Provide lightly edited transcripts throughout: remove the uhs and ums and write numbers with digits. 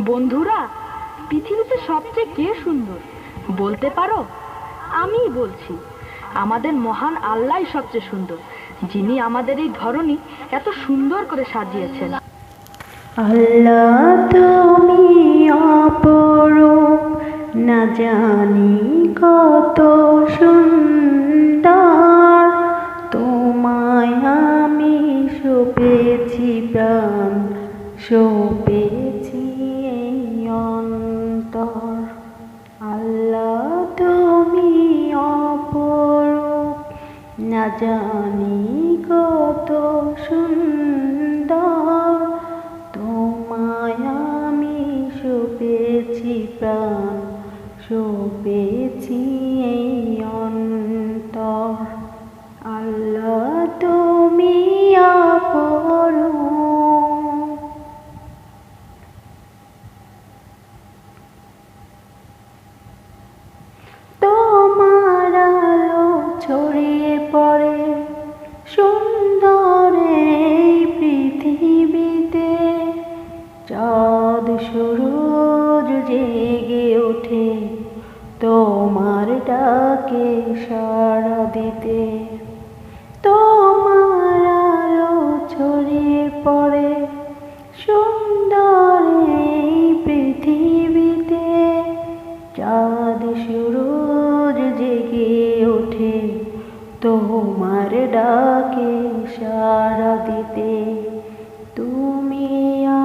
বন্ধুরা, পৃথিবীতে সবচেয়ে কে সুন্দর বলতে পারো? আমিই বলছি, আমাদের মহান আল্লাহই সবচেয়ে সুন্দর, যিনি আমাদের এই ধরনী এত সুন্দর করে সাজিয়েছেন। আল্লাহ তুমি অপরূপ, না জানি কত সুন্দর। তোমায় আমি সপেছি প্রাণ, সপেছি এই অন্তর। আল্লাহ তুমি অপরূপ, না জানি কত সুন্দর। তোমায় আমি সপেছি প্রাণ, সপেছি এই অন্তর। আল্লাহ তুমি অপরূপ। তোমার আলো ছড়িয়ে পড়ে সুন্দর এই পৃথিবীতে। চাঁদ সূরজ জেগে ওঠে তোমার ডাকে সাড়া দিতে। তোমার আলো ছড়িয়ে পড়ে সুন্দর এই পৃথিবীতে। চাঁদ সূরজ জেগে ওঠে তোমার ডাকে সাড়া দিতে। তুমি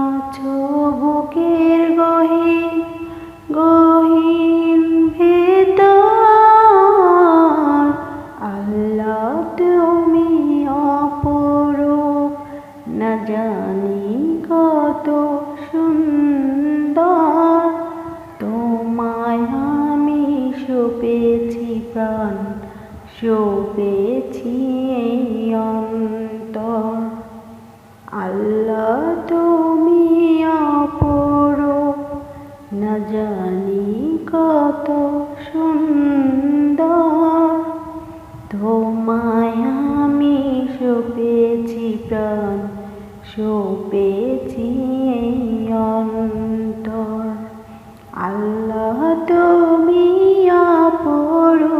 আছো বুকের গহীন গহীন ভেতর। আল্লাহ তুমি অপরূপ, না জানি কত সুন্দর। তোমায় আমি সপেছি প্রাণ, সপেছি এই অন্তর। আল্লাহ তুমি অপরূপ, না জানি কত সুন্দর। তোমায় আমি সপেছি প্রাণ, সপেছি এই অন্তর। আল্লাহ তুমি অপরূপ।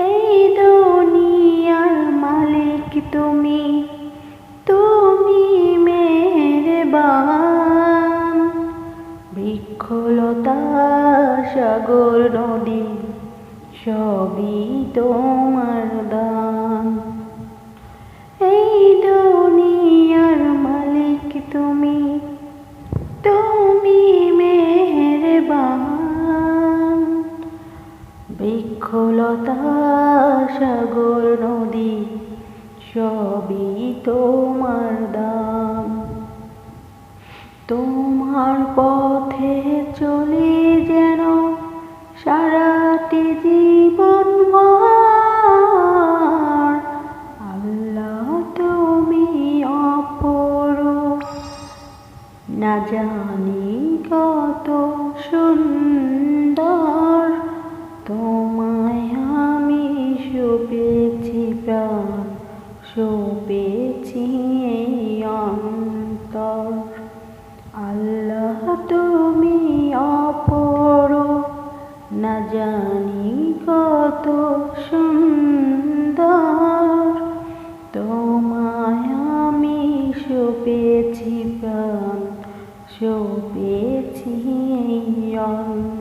এই দুনিয়ার মালিক তুমি, তুমি মেহেরবান। বৃক্ষলতা সাগর নদী সবই তোমার দান। এই দুনিয়ার মালিক তুমি, তুমি মেহেরবান। বৃক্ষলতা সাগর নদী সবই তোমার দান। তোমার পথে চলে যেন সারাটি জীবন ভর। আল্লাহ তুমি অপরূপ, না জানি কত সুন্দর। তোমায় আমি সপেছি প্রাণ, সপেছি এই অন্তর। আল্লাহ তুমি অপরূপ, না জানি কত সুন্দর। তোমায় আমি সপেছি প্রাণ, সপেছি এই অন্তর।